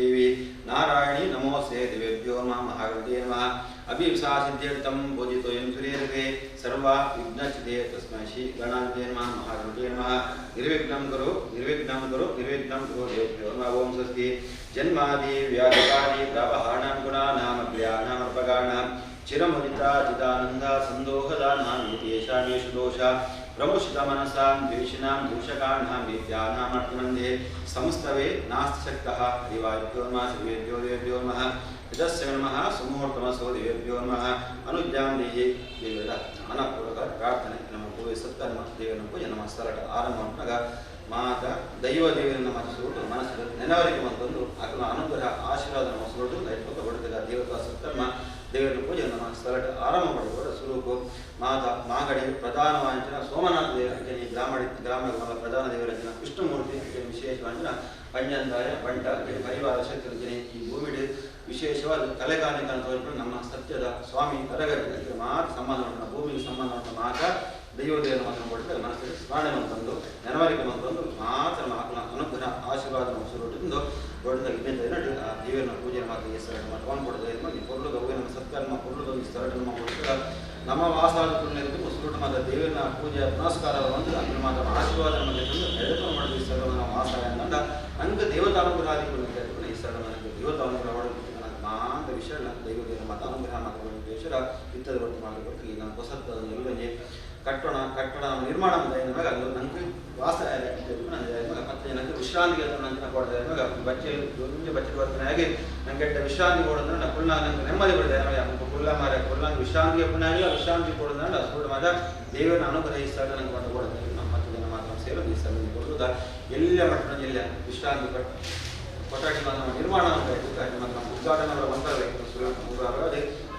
देवी नारायणी नमोस्ते दिव्येभ्यो नमः महागणपतये नमः अभिविशासिद्ध्यर्थं पूजितोऽयं सूर्यर्घे सर्वा विघ्नचिते तस्मै श्री गणाधिपतये नमः महागणपतये नमः निर्विघ्नं करो निर्विघ्नं करो निर्विघ्नं करो देवभ्यो नमः ओम स्वस्ति जन्मादि व्याधिकादि प्रवहाणां गुणानां अभ्यानां अर्पगाणां चिरमुदिता चिदानन्दा सन्दोहदानां येषामेषु दोषा प्रमुषित मनसा द्वेषिणां दूषकाणां विद्यानां अर्थिमन्ये समस्तवे नास्ति शक्तः हरिवायुभ्यो नमः सर्वेभ्यो देवेभ्यो नमः यजस्य नमः सुमुहूर्तमसो देवेभ्यो नमः अनुज्ञां देहि देवರ ಮನಪೂರ್ವಕ ಪ್ರಾರ್ಥನೆ ನಮ್ಮ ಪೂರ್ವ ಸತ್ಕರ್ಮ ದೇವರ ಪೂಜೆ ನಮ್ಮ ಸ್ಥಳ ಆರಂಭ ಮಾಡಿದಾಗ ಮಾತ ದೈವ ದೇವರನ್ನು ಮನಸ್ಸುಟ್ಟು ಮನಸ್ಸು ನೆನವರಿಗೆ ಬಂದು ಆತನ ಅನುಗ್ರಹ ಆಶೀರ್ವಾದ ಮನಸ್ಸುಟ್ಟು ಲೈಟ್ ಹೊಡೆದಾಗ ದೇವತಾ ಸತ್ಕರ್ಮ ದೇವರ ಪೂಜೆ ನಮ್ಮ ಸ್ಥಳ ಆರಂಭ ಮಾಡಿದ ಸ್ವರೂಪ ಮಾತ ಮಾಗಡಿ ಪ್ರಧಾನವಾಂಚನ ಸೋಮನಾಥ ದೇವರ ಗ್ರಾಮ ಪ್ರಧಾನ ದೇವರಂಜನ ಕೃಷ್ಣಮೂರ್ತಿ ವಿಶೇಷವಾಂಚನ ಪಂಜಂದಾಯ ಬಂಟ ಪರಿವಾರ ಶಕ್ತಿ ಈ ಭೂಮಿಗೆ ವಿಶೇಷವಾದ ಕಲೆಗಾನಿಕ ಅಂತ ಹೇಳ್ಬಿಟ್ಟು ನಮ್ಮ ಸತ್ಯದ ಸ್ವಾಮಿ ಕರಗಟ್ಟಿಗೆ ಮಾತ್ರ ಸಂಬಂಧ ಭೂಮಿಗೆ ಸಂಬಂಧ ಮಾತ್ರ ದೈವದೇವರ ಮಾತ್ರ ಕೊಟ್ಟರೆ ಮನಸ್ಸಿಗೆ ಸ್ಮರಣೆ ಅಂತಂದು ನೆನವರಿಕೆ ಅಂತಂದು ಮಾತ್ರ ಆತ್ಮ ಅನುಗ್ರಹ ಆಶೀರ್ವಾದ ಹೊಸರುಟ್ಟಿಂದು ದೊಡ್ಡ ವಿಜ್ಞಾನ ಆ ದೇವರನ್ನ ಪೂಜೆ ಮಾತ್ರ ಈ ಸ್ಥಳ ನಮ್ಮ ತಗೊಂಡು ಕೊಡೋದು ಕೊಡಲು ನಮ್ಮ ಸತ್ಕರ್ಮ ಕೊಡಲು ಈ ಸ್ಥಳ ನಮ್ಮ ಕೊಡ್ತಾರೆ ನಮ್ಮ ವಾಸಾದ ಪುಣ್ಯಕ್ಕೆ ಸುರುಟು ಮಾತ್ರ ದೇವರನ್ನ ಪೂಜೆ ಪುನಸ್ಕಾರ ಬಂದು ಅದ್ರ ಮಾತ್ರ ಆಶೀರ್ವಾದ ನಮಗೆ ತಂದು ಎಳೆದು ಮಾಡೋದು ಈ ಸ್ಥಳ ನಮ್ಮ ವಾಸ ಅಂತಂದ ನಂಗೆ ದೇವತಾನುಗ್ರಹಾದಿ ಪುಣ್ಯ ಈ ಸ್ಥಳ ನನಗೆ ದೇವತಾನುಗ್ರಹ ಮಾಂತ ವಿಷಯ ದೈವದೇವರ ಮತ ಅನುಗ್ರಹ ಮಾತ್ರ ಇತ್ತದ ಒಟ್ಟು ಮಾಡಿಕೊಟ್ಟು ಈ ನಮ್ಮ ಹೊಸತ್ತು ಎಲ್ಲನೇ ಕಟ್ಟೋಣ ನಿರ್ಮಾಣ ನಮಗೆ ಅದು ನನಗೆ ವಾಸ ಮತ್ತೆ ನನಗೆ ವಿಶ್ರಾಂತಿಗೆ ನಂತರ ಕೊಡ್ತಾರೆ ನಮಗೆ ಬಚ್ಚೆ ಬರ್ತೇನೆ ಹಾಗೆ ನಂಗೆ ಕೆಟ್ಟ ವಿಶ್ರಾಂತಿ ಕೊಡೋದ್ರೆ ನಾನು ಕುಲ್ಲ ನನಗೆ ನೆಮ್ಮದಿ ಬಿಡ್ತೇನೆ ನಮಗೆ ಕುಲ್ಲ ಮಾರ ಕುಲ್ಲ ವಿಶ್ರಾಂತಿಗೆ ಪುಣ್ಯ ಆಗಿಲ್ಲ ವಿಶ್ರಾಂತಿ ಕೊಡೋದ್ರೆ ಸುಳ್ಳು ಮಾದ ದೇವರನ್ನ ಅನುಗ್ರಹಿಸಿದಾಗ ನನಗೆ ಬಂದು ಕೊಡ್ತಾರೆ ನಮ್ಮ ಹತ್ತು ಜನ ಮಾತ್ರ ಸೇರೋದು ಈ ಸಲ ಕೊಡೋದ ಎಲ್ಲ ಮಟ್ಟಣ ಎಲ್ಲ ವಿಶ್ರಾಂತಿ ಕೊಠಡಿ ನಮ್ಮ ನಿರ್ಮಾಣ ಅಂತ ನಮ್ಮ ಉದ್ಘಾಟನೆ ಮಂತ್ರಾಲಯ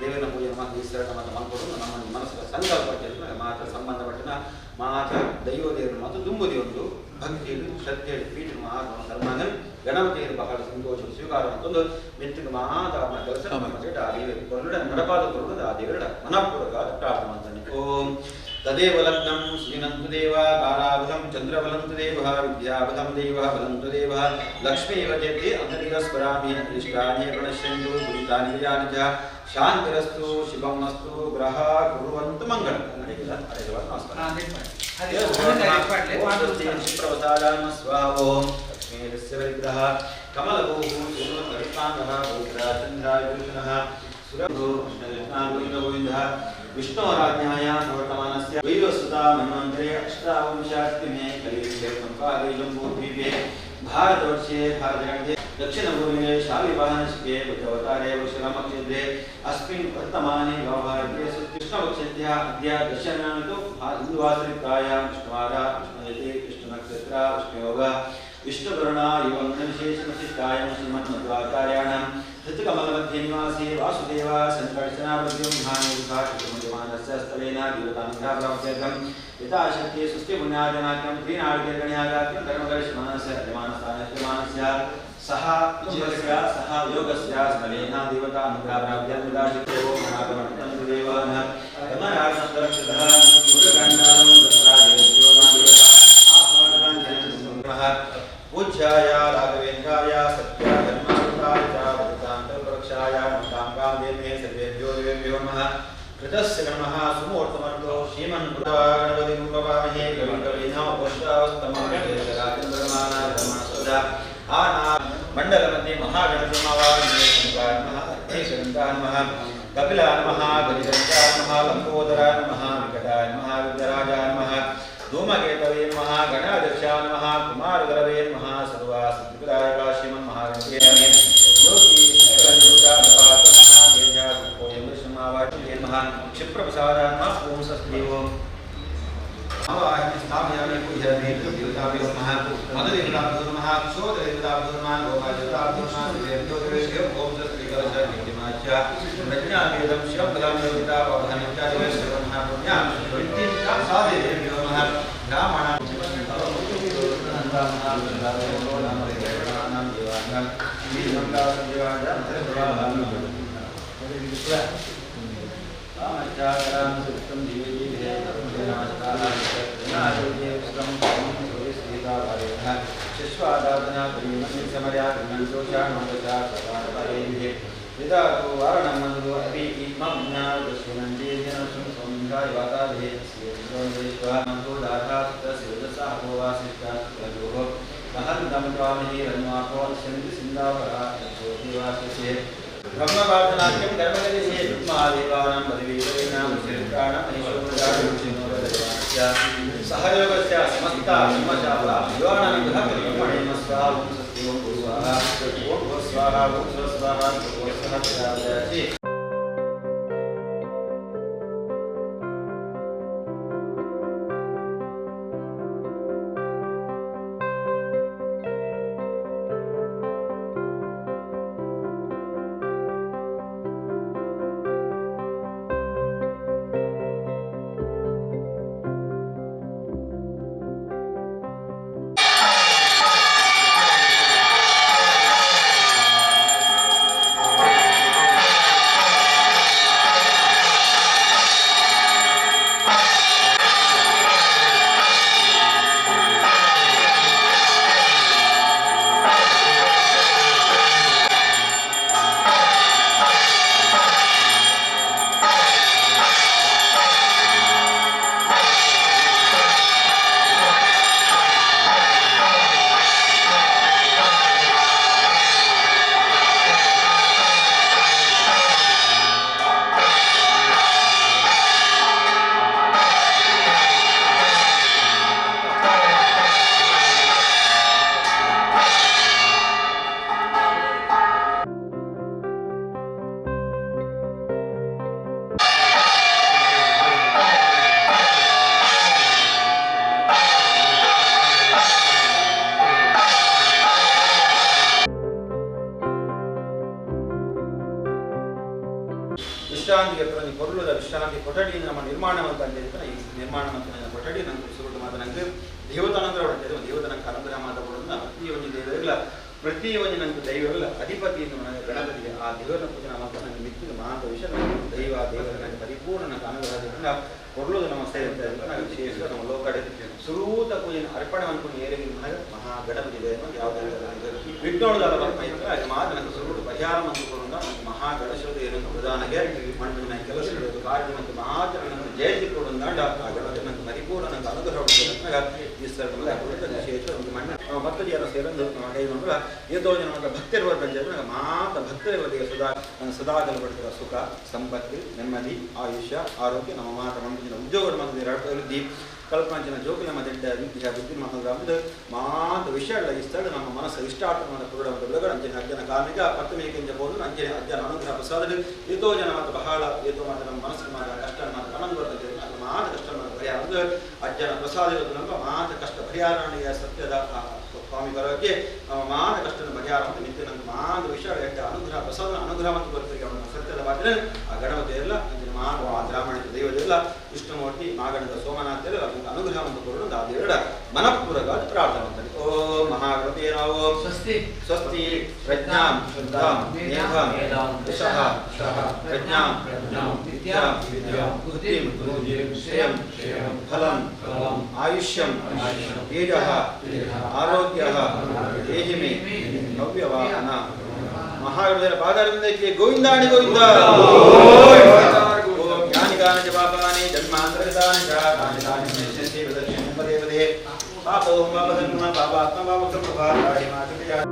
ದೇವರ ಪೂಜೆ ಮಾತ್ರ ಈ ಸ್ಥಳ ಮಾತ್ರ ಮಾಡ್ಕೊಡೋದು ನಮ್ಮ ಮನಸ್ಸಿನ ಸಂಕಲ್ಪ ಮಾತ್ರ ಸಂಬಂಧಪಟ್ಟಿನ ಮಾತ್ರ ದೈವ ದೇವರು ಮತ್ತು ತುಂಬುದಿ ಒಂದು ಭಕ್ತಿಯಲ್ಲಿ ಶ್ರದ್ಧೆಯಲ್ಲಿ ಪೀಠ ಮಹಾತ್ಮ ಧರ್ಮಾಂಗ ಗಣಪತಿಯರು ಬಹಳ ಸಂತೋಷ ಸ್ವೀಕಾರ ಅಂತಂದು ಮೆತ್ತಿಗೆ ಮಾತ್ರ ಕೆಲಸ ನಮ್ಮ ಆ ದೇವರ ನಡಪಾದ ಕೊಡುವುದು ಆ ದೇವರ ಮನಪೂರ್ವಕ ಪ್ರಾರ್ಥನೆ ಮಾಡ್ತಾನೆ ಓಂ तदेव लग्नं श्रीनन्तु देव ताराबलं चन्द्रबलं देव विद्याबलं देव बलं देव लक्ष्मीव जयते अन्तरिकस्वरामि इष्टानि प्रणश्यन्तु दुरितानि विजानि च शान्तिरस्तु शिवमस्तु ग्रह कुर्वन्तु मङ्गलं प्रवसादान स्वाहो लक्ष्मीरस्य विग्रह कमलभूः सूर्यकर्ताङ्गः भूतराचन्द्रायुषणः सुरभो कृष्णकृष्णागोविन्दः विष्णोराज्ञाया वर्तमानस्य वैवस्वता मन्वन्तरे अष्टावंशात्मे कलियुगे सम्पादे जम्बूद्वीपे भारतवर्षे भारतखण्डे दक्षिणपूर्वे शालिवाहनशिके बुद्धवतारे वृषलमक्षेत्रे अस्मिन् वर्तमाने व्यवहारिके कृष्णपक्षस्य अद्य दशनामितो हिन्दुवासरिकायां विष्णुवारा विष्णुयते कृष्णनक्षत्रा विष्णुयोगः विष्णुकरुणा एवं विशेषविशिष्टायां श्रीमन्मध्वाचार्याणां धृतकमलमध्ये निवासी वासुदेव संकर्षणावद्यं भानुर्भाषितमजमानस्य स्थलेन देवतानुग्रहप्राप्त्यर्थं यथाशक्ति सुस्ति पुण्यार्जनाख्यं त्रिनाळिकेर्गण्यागाख्यं धर्मकर्षमाणस्य यजमानस्थानस्य सह जीवस्य सह योगस्य स्थलेन देवतानुग्रहप्राप्त्यर्थं यथाशक्ति ओं मनागमनं देवान् गमनार्थरक्षतः गुरुगण्डानं दशराजेभ्यो नमः आह्वानं जनसंग्रहः पूज्याय राघवेन्द्राय सत्याधर्माय प्रक्षाय कामकामदेवे सर्वेभ्यो देवेभ्यो नमः कृतस्य नमः सुमूर्तमन्तो श्रीमन् गणपतिं प्रभामहे कविकविनामोष्टास्तमराजेन्द्रमाना आना मण्डलमध्ये महागणपतिमावाहने नमः नमः कपिलाय नमः गजदन्ताय नमः लम्बोदराय नमः विकटाय नमः विघ्नराजाय नमः धूमकेतवे नमः गणाध्यक्षाय नमः कुमारगरवे नमः सर्वासिद्धिप्रदायकाय श्रीमन् महागणपतये नमः क्षिप्रप्रसादाय नमः ओम सस्देवो स्थापयामि पूजयामि देवताभ्यो नमः मददेवताभ्यो नमः क्षोददेवताभ्यो नमः गोपादेवताभ्यो नमः देवेभ्यो देवेभ्यो ओम सस्त्रीकलशनित्यमाच्य प्रज्ञावेदं शिवपदं देवतावधानित्यादिवेश्वर नमः पुण्यां विद्येन सादेवेभ्यो नमः ब्राह्मणां सुधावारेण शिश्वादातना परिमन्यसमया कन्नन्दोषाणोदशा सदारपरेभिः यदा तु वारणं मधुरो अपि इमम्नादस्वनन्दीजनसुं सौमिन्दाय वाताभिः स्येन्द्रोदेश्वा मधुदाथा तस्यदसा भोवासिष्टा सुतयोः महन्तं त्वामहि रन्वाको स्यन्ति सिन्दावरा यशोदिवासिषे ब्रह्मवादनाख्यं धर्मगतिषे महादेवानां पदवीनां श्रीप्राणां ऐश्वर्याणं सहयोगस्य समस्ता ब्रह्मचारा युवानां गृहकर्मणेन स्वाहा ओं स्वस्ति ओं गुरुवाहा ओं भस्वाहा ओं स्वस्वाहा स्वस्वहस्यादयति ವಿಶ್ರಾಂತಿಗೆ ಕೊರಲುದ ವಿಶ್ರಾಂತಿ ಕೊಠಡಿ ನಮ್ಮ ನಿರ್ಮಾಣ ಅಂತ ಈ ನಿರ್ಮಾಣ ಕೊಠಡಿ ನಂಗೆ ಸುರುಡು ಮಾತ ನಂಗೆ ದೇವತನಂದ್ರ ಹೊಡೆದಿದೆ ದೇವತನ ಅನುಗ್ರಹ ಮಾತುಗಳನ್ನು ಪ್ರತಿಯೊಂದು ದೇವರಿಲ್ಲ ಪ್ರತಿಯೊಂದು ನಂಗೆ ದೈವರಿಲ್ಲ ಅಧಿಪತಿ ನನಗೆ ಗಣಪತಿಗೆ ಆ ದೇವರನ್ನ ಪೂಜೆ ಮಾತ್ರ ನನಗೆ ಮಿಕ್ಕಿದ ಮಹಾಂತ ವಿಷಯ ದೈವ ದೇವರ ನನಗೆ ಪರಿಪೂರ್ಣ ನನಗೆ ಅನುಗ್ರಹದಿಂದ ಕೊರಲುದು ನಮಸ್ತೆ ಅಂತ ನನಗೆ ವಿಶೇಷ ನಮ್ಮ ಲೋಕಡೆ ಸುರೂತ ಪೂಜೆನ ಅರ್ಪಣೆ ಅನ್ಕೊಂಡು ಏರಿಗೆ ನನಗೆ ಮಹಾಗಣಪತಿ ದೇವ ಯಾವುದೇ ವಿಘ್ನೋಳದಾದ ಬರ್ತಾ ಅದು ಮಾತ್ರ ನನಗೆ ಸುರುಡು ಪರಿಹಾರ ಮಂತ್ರಿಕೊಂಡು ನನಗೆ ಮಹಾಗಣೇಶದ ಏನು ಪ್ರಧಾನಗೆ ಮಣ್ಣಿನ ಕೆಲಸ ಇಡೋದು ಕಾರ್ಯ ಮತ್ತು ಮಾತ್ರ ನನಗೆ ಜಯಂತಿ ಕೊಡೋದು ಆ ಗಣಪತಿ ನನಗೆ ಪರಿಪೂರ್ಣ ನನಗೆ ಅನುಗ್ರಹ ಈ ಸರ್ವ ವಿಶೇಷ ಒಂದು ಮಣ್ಣ ಮತ್ತು ಜನ ಸೇರಂದು ಕೈಗೊಂಡ್ರೆ ಏತೋ ಜನ ಭಕ್ತರು ಬಂದಿದ್ರೆ ಮಾತ ಭಕ್ತರಿಗೆ ಸದಾಗಲು ಪಡೆದಿರುವ ಸುಖ ಸಂಪತ್ತಿ ನೆಮ್ಮದಿ ಆಯುಷ್ಯ ಆರೋಗ್ಯ ನಮ್ಮ ಮಾತ ಮಂದಿನ ಉದ್ಯೋಗ ಮಂದಿರ ಅಭಿವೃದ್ಧಿ ಕಲ್ಪನಾಂಚಿನ ಜೋಗುಲ ಮದ್ದ ವಿದ್ಯಾ ಬುದ್ಧಿ ಮಹಾಗ್ರಾಮದ ಮಾತ ವಿಷಯಗಳ ಇಷ್ಟ ನಮ್ಮ ಮನಸ್ಸು ಇಷ್ಟಾರ್ಥವಾದ ಪೂರ್ಣ ಬೆಳಗಡೆ ಅಂಜನ ಅಜ್ಜನ ಕಾರ್ಮಿಕ ಪತ್ತಮೇಕೆಂಜ ಬೋದು ಅಂಜನ ಅಜ್ಜನ ಅನುಗ್ರಹ ಪ್ರಸಾದ ಏತೋ ಜನ ಮಾತ್ರ ಬಹಳ ಏತೋ ಮಾತ್ರ ನಮ್ಮ ಮನಸ್ಸಿನ ಮಾತ್ರ ಕಷ್ಟ ಮಾತ್ರ ಆನಂದ ಬರ್ತದೆ ಮಾತ ಕಷ್ಟ ಪರಿಹಾರ ಅಜ್ಜನ ಪ್ರಸಾದ ಇರೋದು ನಮ್ಮ ಮಾತ ಕಷ್ಟ ಪರಿಹಾರ ಸತ್ಯದ ಸ್ವಾಮಿ ಬರೋಕ್ಕೆ ನಮ್ಮ ಮಾತ ಕಷ್ಟದ ಪರಿಹಾರ ಅಂತ ನಿತ್ಯ ನನ್ನ ಮಾತ ವಿಷಯ ಅನುಗ್ರಹ ಪ್ರಸಾದ ಅನುಗ್ರಹ ಮತ್ತು ಬರ್ತದೆ ಅವನ ಸತ್ಯದ ಮಾತ್ರ ಆ ಗಣಪತಿ ಎಲ್ಲ ಮಾನವ ಬ್ರಾಹ್ಮಣಿಕ ದೈವದೆಲ್ಲ ವಿಷ್ಣುಮೂರ್ತಿ ಮಾಗಣದ ಸೋಮನಾಥ ಎಲ್ಲ ಅನುಗ್ರಹ ಮತ್ತು ಕೊಡೋದು ಆ ದೇವರ ಮನಪೂರ್ವಕವಾದ ಪ್ರಾರ್ಥನೆ ಮಾಡ್ತಾರೆ ಓಂ ಮಹಾಗಣಪತಿಯೇ ನಾವು ಸ್ವಸ್ತಿ ಸ್ವಸ್ತಿ ಪ್ರಜ್ಞಾಂ ಶುದ್ಧಾಂ ಮೇಧಾಂ ಯಶಃ ಪ್ರಜ್ಞಾಂ ವಿದ್ಯಾಂ ಬುದ್ಧಿಂ ಶ್ರೇಯಂ ಫಲಂ ಆಯುಷ್ಯಂ ತೇಜಃ ಆರೋಗ್ಯಃ ದೇಹಿ ಮೇ ಭವ್ಯವಾಹನ ಮಹಾಗಣಪತಿಯ ಪಾದಾರವಿಂದಕ್ಕೆ ಗೋವಿಂದಾಣಿ ಗೋವಿಂದ ಜ್ಞಾನಿಗಾನಿ ಪಾಪಾನಿ ಜನ್ಮಾಂತರಗತಾನಿ ತಾನಿ ತಾನಿ ನಶ್ಯಂತಿ ವಿದರ್ಶನಂ ಪದೇ ಪದೇ ಪಾಪೋಂ ಪಾಪಧರ್ಮ ಪಾಪಾತ್ಮ ಪಾಪಕೃಪಾ ತಾಡಿ ಮಾತೃಯ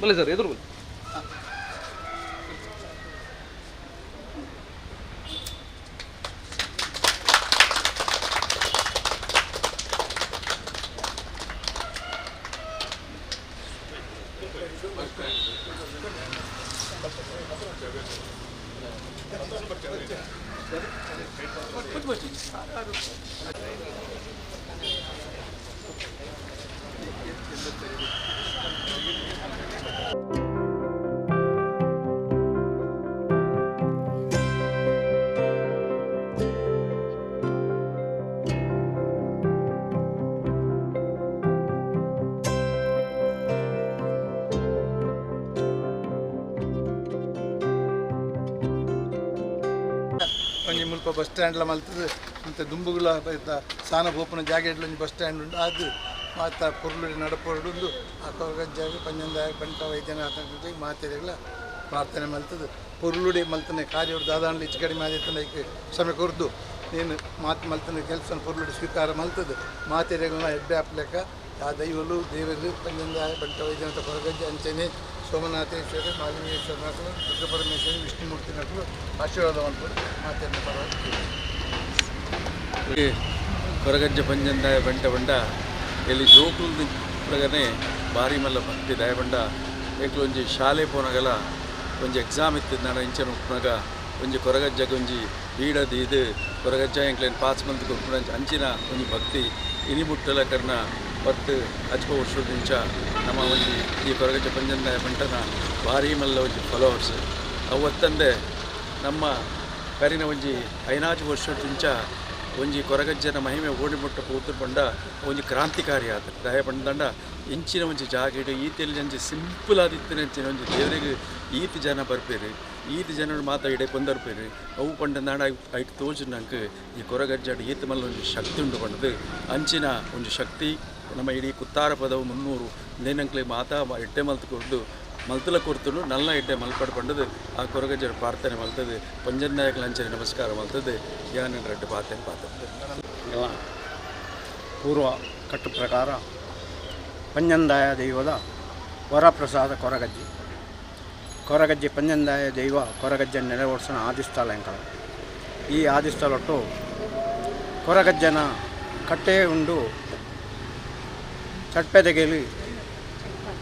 बोले सर इधर बोल कुछ ಮುಲ್ಪ ಬಸ್ ಸ್ಟ್ಯಾಂಡ್ಲ ಮಲ್ತದ್ದು ಮತ್ತು ದುಂಬುಗಳ ಸಾನ ಬೋಪನ ಜಾಗೆಡ್ಲ ಒಂದು ಬಸ್ ಸ್ಟ್ಯಾಂಡ್ ಉಂಟು ಅದು ಮಾತ ಪೊರ್ಲುಡಿ ನಡಪೊರಡುಂದು ಆ ಕೊರಗಜ್ಜಾಗಿ ಪಂಜಂದಾಯ ಬಂಟ ವೈದ್ಯನಾಥ ಮಾತೆರೆಗಳ ಪ್ರಾರ್ಥನೆ ಮಲ್ತದ್ದು ಪೊರ್ಲುಡಿ ಮಲ್ತನೆ ಕಾರ್ಯ ದಾದಾಂಡ್ಲಿ ಹೆಚ್ಚು ಕಡಿಮೆ ಆದಿತ್ತು ಶ್ರಮೆ ಕೊರ್ದು ನೀನು ಮಾತು ಮಲ್ತನ ಕೆಲಸ ಪೊರ್ಲುಡಿ ಸ್ವೀಕಾರ ಮಲ್ತದ್ದು ಮಾತೆರೆಗಳನ್ನ ಹೆಬ್ಬೆ ಹಾಪ್ಲೆಕ್ಕ ಆ ದೈವಲು ದೇವರು ಪಂಜಂದಾಯ ಬಂಟ ವೈದ್ಯನಾಥ ಕೊರಗಜ್ಜ ಅಂಚನೆ ಸೋಮನಾಥೇಶ್ವರ ಮಾಲಿಂಗೇಶ್ವರ ದುರ್ಗಪರಮೇಶ್ವರಿ ವಿಷ್ಣುಮೂರ್ತಿ ನಟರು ಆಶೀರ್ವಾದವನ್ನು ಮಾತೆಯನ್ನು ಪರವಾಗಿ ಕೊರಗಜ್ಜ ಪಂಜಂದಾಯ ಬಂಟ ಬಂಡ ಇಲ್ಲಿ ಜೋಕುಲ್ ಪ್ರಗನೆ ಭಾರಿ ಮಲ್ಲ ಭಕ್ತಿ ದಯ ಬಂಡ ಏಕಲು ಒಂಜಿ ಶಾಲೆ ಪೋನಗಲ ಒಂಜಿ ಎಕ್ಸಾಮ್ ಇತ್ತು ನಾನು ಇಂಚನ ಉಪ್ಪನಾಗ ಒಂಜಿ ಕೊರಗಜ್ಜಗೆ ಒಂಜಿ ಬೀಡದು ಇದು ಕೊರಗಜ್ಜ ಎಂಕ್ಲೇನು ಪಾಸ್ ಮಂತ್ ಕೊಪ್ಪನ ಅಂಚಿನ ಒಂಜಿ ಭಕ್ತಿ ಇನಿ ಮುಟ್ಟಲ ಕರ್ನ ಪತ್ತು ಹಚ್ಪ ವರ್ಷದಿಂಚ ನಮ್ಮ ಒಂಜಿ ಈ ಕೊರಗಜ್ಜ ಪಂಜಂದಾಯ ಬಂಟನ ಭಾರಿ ಮಲ್ಲ ಒಂಜಿ ಫಾಲೋವರ್ಸ್ ಅವತ್ತಂದೆ ನಮ್ಮ ಕರಿನ ಒಂಜಿ 5 ವರ್ಷದಿಂಚ ಒಂಜಿ ಕೊರಗಜ್ಜನ ಮಹಿಮೆ ಓಡಿಮುಟ್ಟ ಪೂತರು ಪಂಡ ಒಂಜಿ ಕ್ರಾಂತಿಕಾರಿ ಆತ ದಯ ಪಂಡ ಇಂಚಿನ ಒಂಜಿ ಜಾಗೆಡು ಈತೆಲ್ಲಿ ಒಂಜಿ ಸಿಂಪಲ್ ಆದಿತ್ತಿನ ಒಂಜಿ ದೇವರಿಗೆ ಈತ ಜನ ಬರ್ಪೇರು ಈತ ಜನರು ಮಾತ ಇಡೆ ಕೊಂದರ್ಪೇರು ಅವು ಪಂಡ ನಾಡ ಐಟ್ ತೋಜು ನಂಗೆ ಈ ಕೊರಗಜ್ಜಾಡ ಈತ ಮಲ್ಲ ಒಂಜಿ ಶಕ್ತಿ ಉಂಡು ಪಂಡದು ಅಂಚಿನ ಒಂಜಿ ಶಕ್ತಿ ನಮ್ಮ ಇಡೀ ಕುತ್ತಾರ ಪದವು 300 ನೇನಂಕ್ಲೆ ಮಾತಾ ಎಡ್ಡೆ ಮಲ್ತು ಕೊರ್ದು ಮಲ್ತಲ ಕೊರ್ತನು ನಲ್ಲ ಎಡ್ಡೆ ಮಲ್ಪಡು ಪಂಡದು ಆ ಕೊರಗಜ್ಜರ ಪ್ರಾರ್ಥನೆ ಮಲ್ತದು ಪಂಜಂದಾಯಕಲ ಅಂಚನೆ ನಮಸ್ಕಾರ ಮಲ್ತದು ಯಾನ ರೆಡ್ಡು ಪಾತೇನೆ ಎಲ್ಲ ಪೂರ್ವ ಕಟ್ಟು ಪ್ರಕಾರ ಪಂಜಂದಾಯ ದೈವದ ವರಪ್ರಸಾದ ಕೊರಗಜ್ಜೆ ಪಂಜಂದಾಯ ದೈವ ಕೊರಗಜ್ಜೆ ನೆರವೇರಿಸೋಣ ಆದಿಸ್ಥಳ ಎಂಕಲ ಈ ಆದಿಸ್ಥಳೊಟ್ಟು ಕೊರಗಜ್ಜನ ಕಟ್ಟೆ ಉಂಡು ಚಟ್ಪೆದೆಗೆಲಿ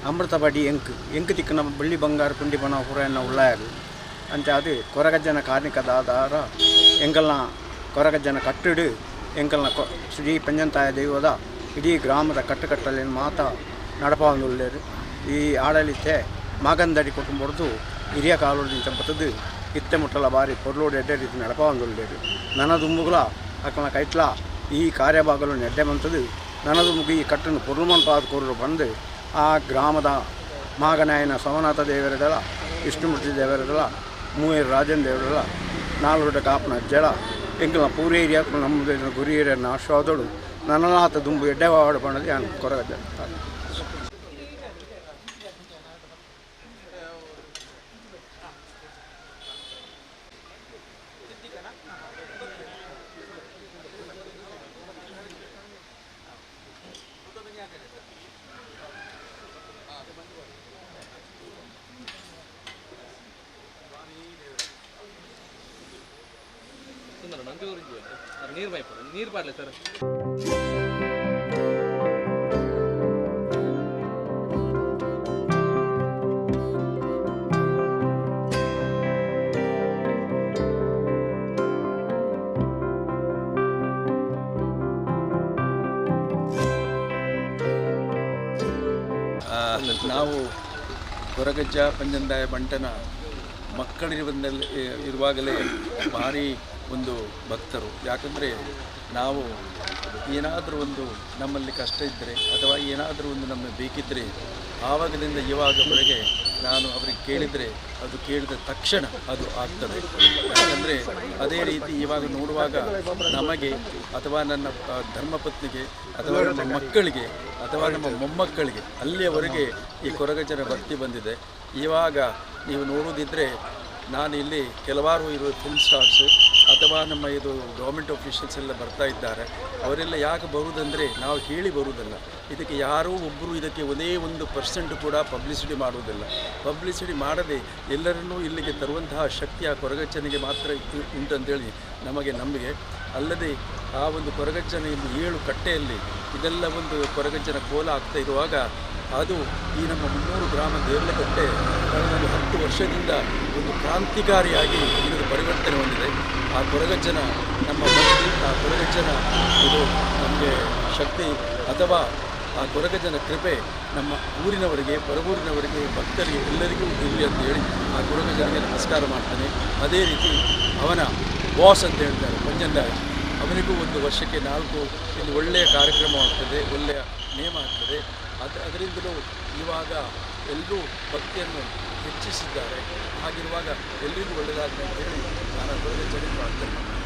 ಅಮೃತ ಬಡಿ ಎಂಕು ತಿಕ್ಕನ ಬಳ್ಳಿ ಬಂಗಾರ ಪುಂಡಿ ಬನ ಪುರನ್ನ ಉಳ್ಳಾಯರು ಅಂಚ ಅದು ಕೊರಗಜ್ಜನ ಕಾರ್ಣಿಕದ ಆಧಾರ ಎಂಕಲ್ನ ಕೊರಗಜ್ಜನ ಕಟ್ಟಿಡು ಎಂಕಲ್ನ ಶ್ರೀ ಪಂಜಂತಾಯ ದೈವದ ಇಡೀ ಗ್ರಾಮದ ಕಟ್ಟುಕಟ್ಟಲಿನ ಮಾತ ನಡಪಾವಂದುಳ್ಳೇರು ಈ ಆಡಳಿತ ಮಾಗಂದಡಿ ಕುಟುಂಬದ್ದು ಹಿರಿಯ ಕಾಲೋಡಿನ ಚಂಪತ್ತದು ಇತ್ತೆ ಮುಟ್ಟಲ ಬಾರಿ ಪೊರ್ಲೋಡು ಎಡ್ಡೆ ರೀತಿ ನಡಪಾವಂದುಳ್ಳೇರು ನನ್ನ ದುಂಬುಗಳ ಅಕ್ಕನ ಕೈಟ್ಲ ಈ ಕಾರ್ಯಭಾಗಲು ನೆಡ್ಡೆ ಬಂತದು ನನ್ನ ದುಂಬುಗೆ ಈ ಕಟ್ಟನ್ನು ಪೊರ್ಲುಮನ್ ಪಾದ ಕೋರರು ಬಂದು ಆ ಗ್ರಾಮದ ಮಾಗನಾಯನ ಸೋಮನಾಥ ದೇವರದಳ ವಿಷ್ಣುಮೂರ್ತಿ ದೇವರದಳ ಮೂಯರು ರಾಜನ್ ದೇವರದಳ 4 ಕಾಪನ ಅಜ್ಜಳ ಎಂಕಲ್ನ ಪೂರ ಏರಿಯಾ ನಮ್ಮ ಗುರಿ ಏರಿಯನ್ನ ಆಶ್ವಾದೋಡು ನನ್ನನಾಥ ದುಂಬು ಎಡ್ಡೆವಾಡು ಪಣ್ಣದು ಯಾನು ಕೊರಗಜ್ಜ ನೀರು ಬಾಡ್ಲಿ ಸರ್ ನಾವು ಕೊರಗಜ್ಜ ಪಂಜಂದಾಯ ಬಂಟನ ಇರುವಾಗಲೇ ಭಾರಿ ಒಂದು ಭಕ್ತರು. ಯಾಕಂದರೆ ನಾವು ಏನಾದರೂ ಒಂದು ನಮ್ಮಲ್ಲಿ ಕಷ್ಟ ಇದ್ದರೆ ಅಥವಾ ಏನಾದರೂ ಒಂದು ನಮಗೆ ಬೇಕಿದ್ದರೆ ಆವಾಗಲಿಂದ ಇವಾಗವರೆಗೆ ನಾನು ಅವರಿಗೆ ಕೇಳಿದರೆ ಅದು ಕೇಳಿದ ತಕ್ಷಣ ಅದು ಆಗ್ತದೆ. ಯಾಕಂದರೆ ಅದೇ ರೀತಿ ಇವಾಗ ನೋಡುವಾಗ ನಮಗೆ ಅಥವಾ ನನ್ನ ಧರ್ಮಪತ್ನಿಗೆ ಅಥವಾ ನಮ್ಮ ಮಕ್ಕಳಿಗೆ ಅಥವಾ ನಮ್ಮ ಮೊಮ್ಮಕ್ಕಳಿಗೆ ಅಲ್ಲಿಯವರೆಗೆ ಈ ಕೊರಗಜ್ಜನ ಭಕ್ತಿ ಬಂದಿದೆ. ಇವಾಗ ನೀವು ನೋಡೋದಿದ್ದರೆ ನಾನು ಇಲ್ಲಿ ಕೆಲವಾರು ಇರುವ ಫಿಲ್ಮ್ ಸ್ಟಾರ್ಸು ಅಥವಾ ನಮ್ಮ ಇದು ಗೌರ್ಮೆಂಟ್ ಆಫೀಷಿಯಲ್ಸ್ ಎಲ್ಲ ಬರ್ತಾ ಇದ್ದಾರೆ. ಅವರೆಲ್ಲ ಯಾಕೆ ಬರುವುದಂದರೆ ನಾವು ಹೇಳಿ ಬರುವುದಲ್ಲ, ಇದಕ್ಕೆ ಯಾರೂ ಒಬ್ಬರು ಇದಕ್ಕೆ ಒಂದೇ 1% ಕೂಡ ಪಬ್ಲಿಸಿಟಿ ಮಾಡುವುದಿಲ್ಲ. ಪಬ್ಲಿಸಿಟಿ ಮಾಡದೆ ಎಲ್ಲರನ್ನೂ ಇಲ್ಲಿಗೆ ತರುವಂತಹ ಶಕ್ತಿ ಆ ಕೊರಗಜ್ಜನಿಗೆ ಮಾತ್ರ ಉಂಟಂತೇಳಿ ನಮಗೆ ನಂಬಿಕೆ. ಅಲ್ಲದೆ ಆ ಒಂದು ಕೊರಗಜ್ಜನ ಇಲ್ಲಿ 7 ಕಟ್ಟೆಯಲ್ಲಿ ಇದೆಲ್ಲ ಒಂದು ಕೊರಗಜ್ಜನ ಕೋಲ ಆಗ್ತಾ ಇರುವಾಗ ಅದು ಈ ನಮ್ಮ 300 ಗ್ರಾಮ ದೇರ್ಲಕಟ್ಟೆ ಕಳೆದ 10 ವರ್ಷದಿಂದ ಒಂದು ಕ್ರಾಂತಿಕಾರಿಯಾಗಿ ಇದರ ಪರಿವರ್ತನೆ ಹೊಂದಿದೆ. ಆ ಕೊರಗಜ್ಜನ ನಮ್ಮ ಭಕ್ತಿ, ಆ ಕೊರಗಜ್ಜನ ಇದು ನಮಗೆ ಶಕ್ತಿ ಅಥವಾ ಆ ಕೊರಗಜ್ಜನ ಕೃಪೆ ನಮ್ಮ ಊರಿನವರಿಗೆ, ಹೊರಗೂರಿನವರಿಗೆ, ಭಕ್ತರಿಗೆ ಎಲ್ಲರಿಗೂ ಇರಲಿ ಅಂತೇಳಿ ಆ ಕೊರಗಜ್ಜನಿಗೆ ನಮಸ್ಕಾರ ಮಾಡ್ತಾನೆ. ಅದೇ ರೀತಿ ಅವನ ಬಾಸ್ ಅಂತ ಹೇಳ್ತಾರೆ ಪಂಜಂದಾಯ, ಅವನಿಗೂ ಒಂದು ವರ್ಷಕ್ಕೆ 4 ಇಲ್ಲಿ ಒಳ್ಳೆಯ ಕಾರ್ಯಕ್ರಮ ಆಗ್ತದೆ, ಒಳ್ಳೆಯ ನೇಮ ಆಗ್ತದೆ. ಅದರಿಂದಲೂ ಇವಾಗ ಎಲ್ಲರೂ ಭಕ್ತಿಯನ್ನು ಹೆಚ್ಚಿಸಿದ್ದಾರೆ. ಹಾಗಿರುವಾಗ ಎಲ್ಲರಿಗೂ ಒಳ್ಳೆಯದಾಗಲಿ ಅಂತ ಹೇಳಿ ನಾನು ಕೊರಗಜ್ಜನಿಗೆ ಪ್ರಾರ್ಥನೆ ಮಾಡ್ತೀನಿ.